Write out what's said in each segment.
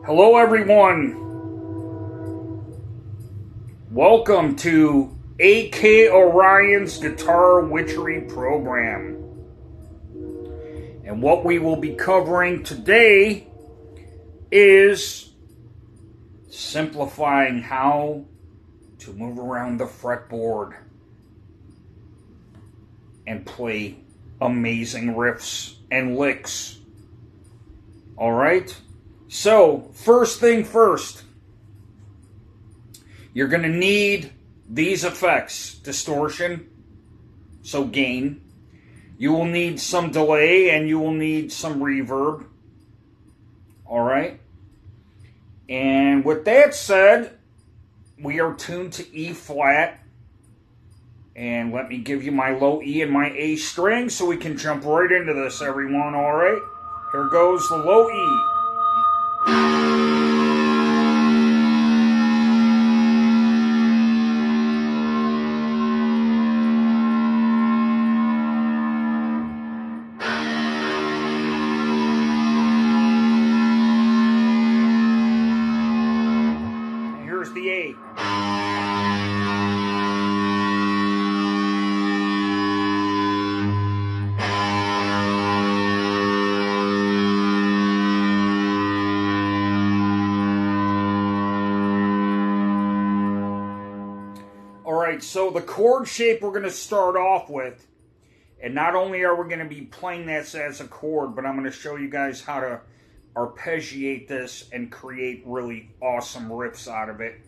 Hello everyone, welcome to A.K. Orion'S Guitar Witchery program. And what we will be covering today is simplifying how to move around the fretboard and play amazing riffs and licks. Alright? So, first thing first, you're going to need these effects. Distortion, so gain. You will need some delay and you will need some reverb. Alright? And with that said, we are tuned to E flat. And let me give you my low E and my A string so we can jump right into this, everyone. Alright? Here goes the low E. And here's the A. Alright, so the chord shape we're going to start off with, and not only are we going to be playing this as a chord, but I'm going to show you guys how to arpeggiate this and create really awesome riffs out of it.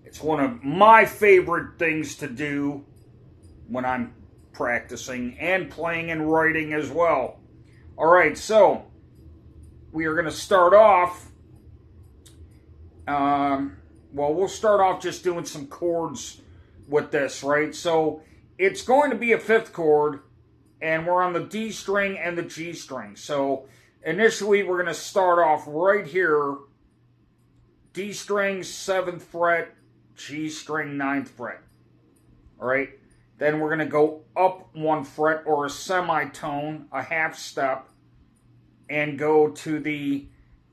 It's one of my favorite things to do when I'm practicing and playing and writing as well. Alright, so we are going to start off, we'll start off just doing some chords with this, right? So it's going to be a fifth chord, and we're on the D string and the G string. So initially we're going to start off right here, D string 7th fret, G string 9th fret. All right, then we're going to go up 1 fret or a semitone, a half step, and go to the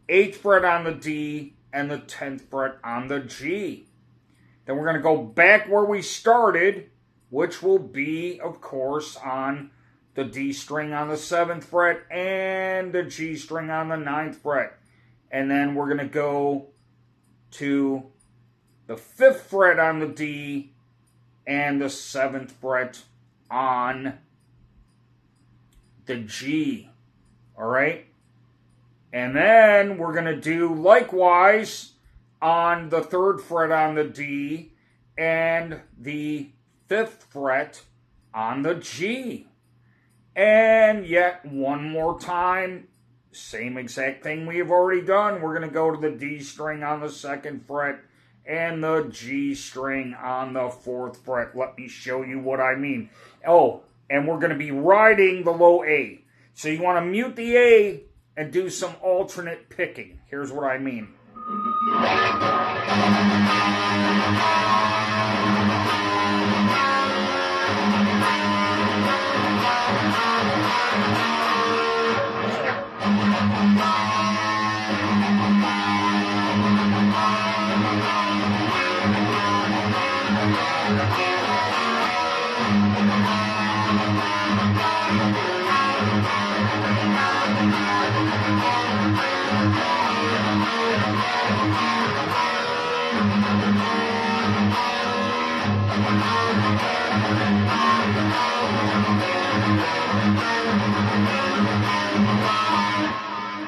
8th fret on the D and the 10th fret on the G. Then we're going to go back where we started, which will be, of course, on the D string on the 7th fret and the G string on the 9th fret. And then we're going to go to the 5th fret on the D and the 7th fret on the G. All right? And then we're going to do likewise on the 3rd fret on the D and the 5th fret on the G. And yet one more time, same exact thing we have already done. We're going to go to the D string on the 2nd fret and the G string on the 4th fret. Let me show you what I mean. Oh, and we're going to be riding the low A. So you want to mute the A and do some alternate picking. Here's what I mean.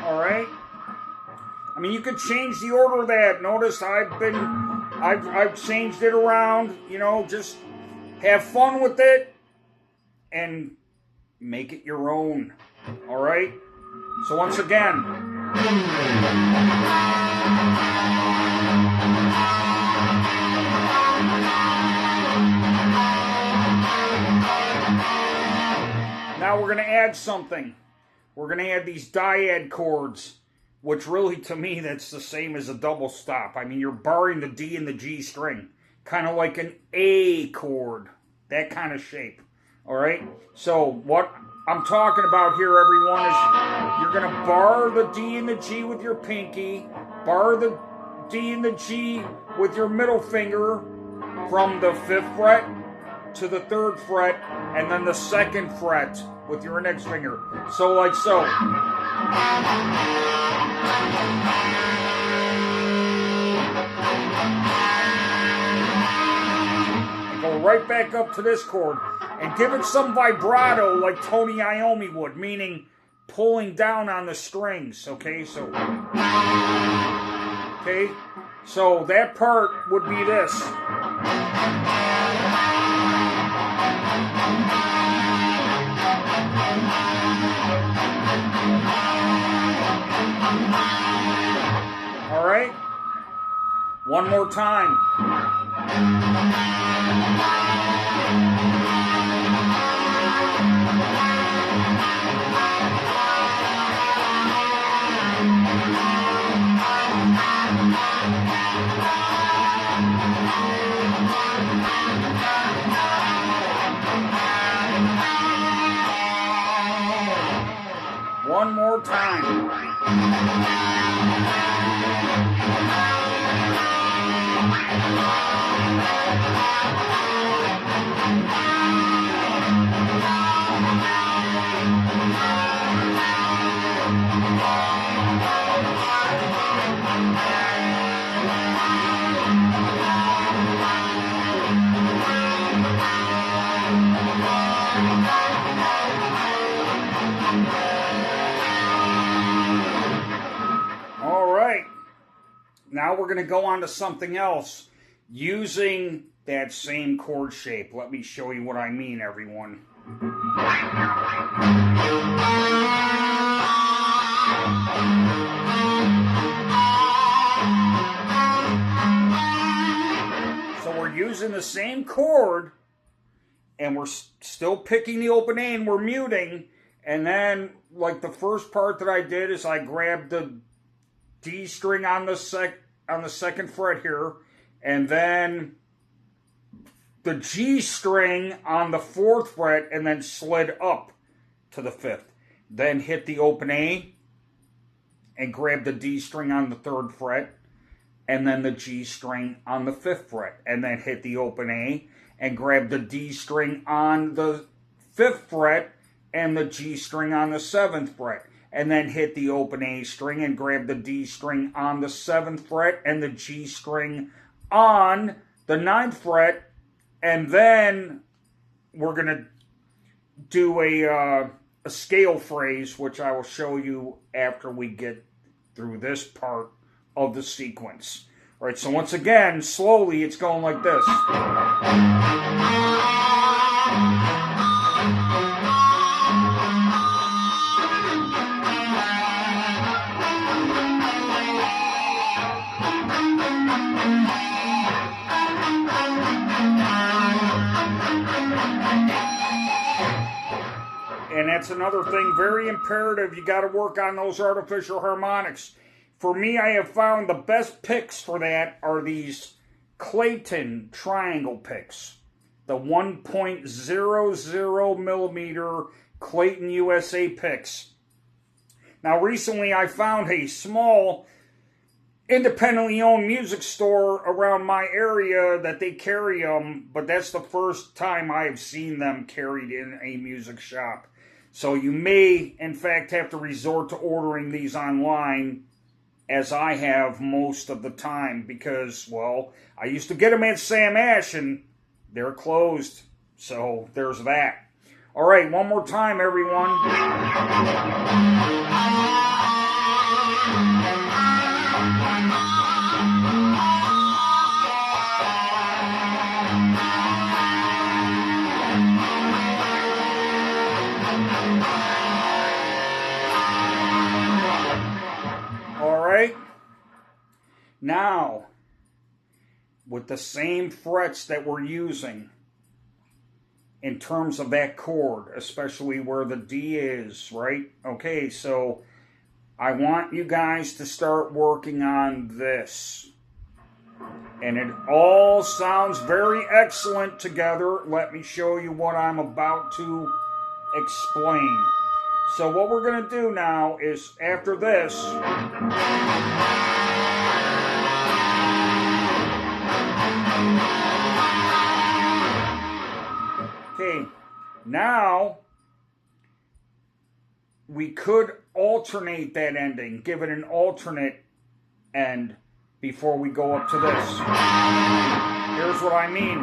Alright. I mean, you could change the order of that. Notice I've changed it around, you know, just have fun with it and make it your own. Alright? So once again. Now we're going to add something. We're going to add these dyad chords, which really, to me, that's the same as a double stop. I mean, you're barring the D and the G string. Kind of like an A chord. That kind of shape. All right? So what I'm talking about here, everyone, is you're going to bar the D and the G with your pinky, bar the D and the G with your middle finger from the 5th fret to the 3rd fret, and then the 2nd fret with your index finger. So like so. And go right back up to this chord. And give it some vibrato like Tony Iommi would, meaning pulling down on the strings, okay? So that part would be this. All right? One more time. One more time. Now we're going to go on to something else using that same chord shape. Let me show you what I mean, everyone. So we're using the same chord, and we're still picking the open A, and we're muting. And then, like the first part that I did is I grabbed the D string on the 2nd fret here, and then the G string on the 4th fret, and then slid up to the 5th. Then hit the open A and grab the D string on the 3rd fret, and then the G string on the 5th fret, and then hit the open A and grab the D string on the 5th fret and the G string on the 7th fret. And then hit the open A string and grab the D string on the 7th fret and the G string on the 9th fret. And then we're going to do a scale phrase, which I will show you after we get through this part of the sequence. All right, so once again, slowly, it's going like this. And that's another thing, very imperative. You got to work on those artificial harmonics. For me, I have found the best picks for that are these Clayton triangle picks. The 1.00 millimeter Clayton USA picks. Now, recently I found a small, independently owned music store around my area that they carry them, but that's the first time I have seen them carried in a music shop. So you may, in fact, have to resort to ordering these online, as I have most of the time, because, well, I used to get them at Sam Ash, and they're closed. So there's that. All right, one more time, everyone. Now, with the same frets that we're using in terms of that chord, especially where the D is, right? Okay, so I want you guys to start working on this. And it all sounds very excellent together. Let me show you what I'm about to explain. So what we're going to do now is, after this, okay, now we could alternate that ending, give it an alternate end before we go up to this. Here's what I mean.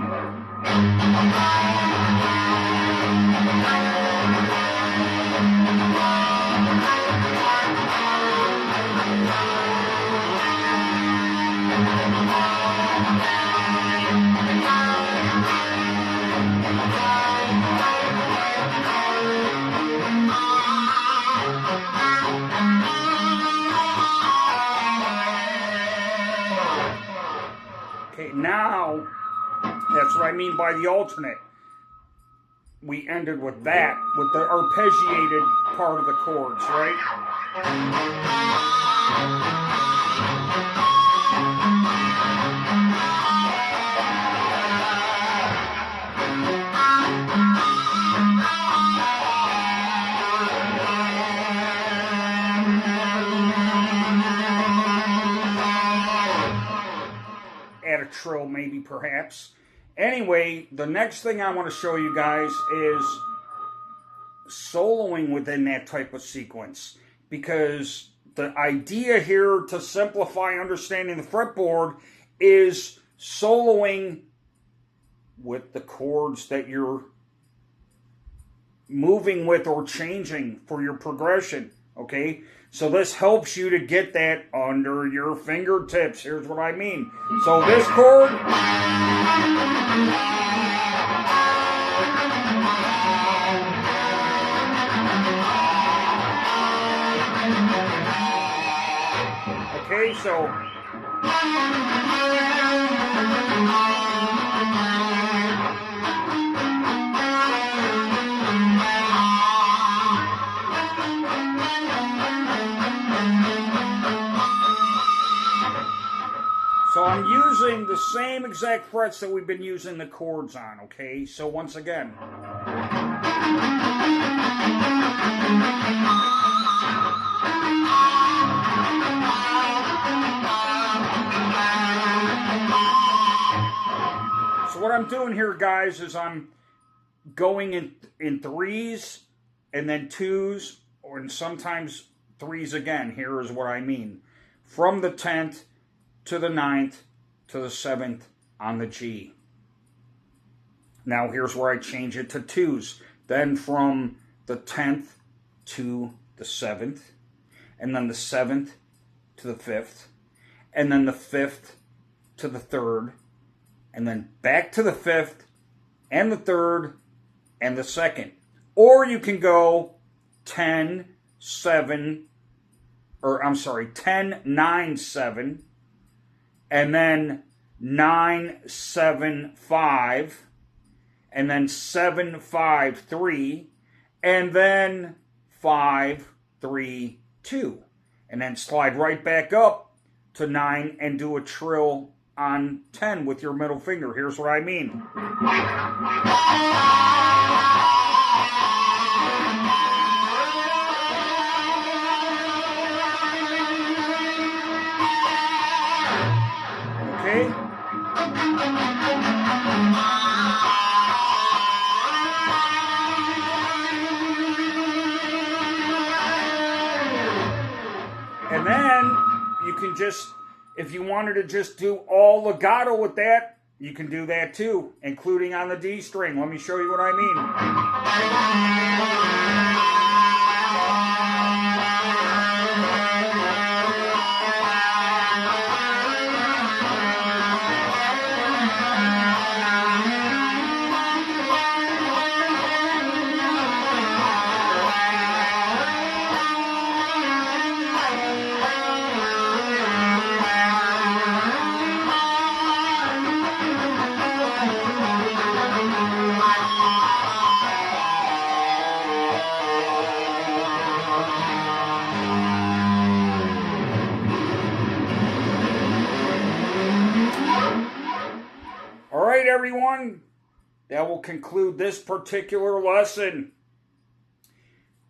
Okay, now, that's what I mean by the alternate. We ended with that, with the arpeggiated part of the chords, right? Add a trill, maybe, perhaps. Anyway, the next thing I want to show you guys is soloing within that type of sequence. Because the idea here, to simplify understanding the fretboard, is soloing with the chords that you're moving with or changing for your progression. Okay? So this helps you to get that under your fingertips. Here's what I mean. So this chord, okay, so I'm using the same exact frets that we've been using the chords on, okay? So once again. So what I'm doing here, guys, is I'm going in threes and then twos, and sometimes threes again. Here is what I mean. From the 10th to the 9th to the 7th on the G. Now here's where I change it to twos. Then from the 10th to the 7th, and then the 7th to the 5th, and then the 5th to the 3rd, and then back to the 5th, and the 3rd, and the 2nd. Or you can go 10, 7, or I'm sorry, 10, 9, 7, and then 9, 7, 5, and then 7, 5, 3, and then 5, 3, 2. And then slide right back up to 9 and do a trill on 10 with your middle finger. Here's what I mean. Okay? And then you can just, if you wanted to just do all legato with that, you can do that too, including on the D string. Let me show you what I mean. Everyone, that will conclude this particular lesson.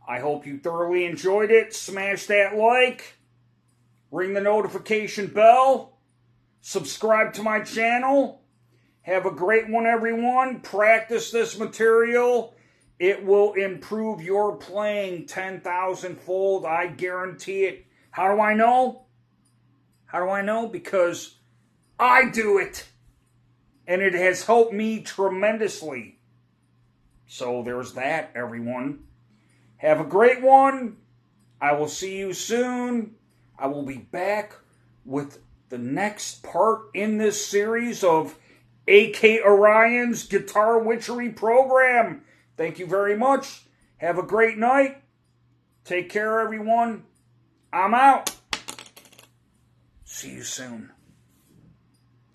I hope you thoroughly enjoyed it. Smash that like. Ring the notification bell. Subscribe to my channel. Have a great one, everyone. Practice this material. It will improve your playing 10,000-fold. I guarantee it. How do I know? How do I know? Because I do it. And it has helped me tremendously. So there's that, everyone. Have a great one. I will see you soon. I will be back with the next part in this series of A.K. Orion's Guitar Witchery program. Thank you very much. Have a great night. Take care, everyone. I'm out. See you soon.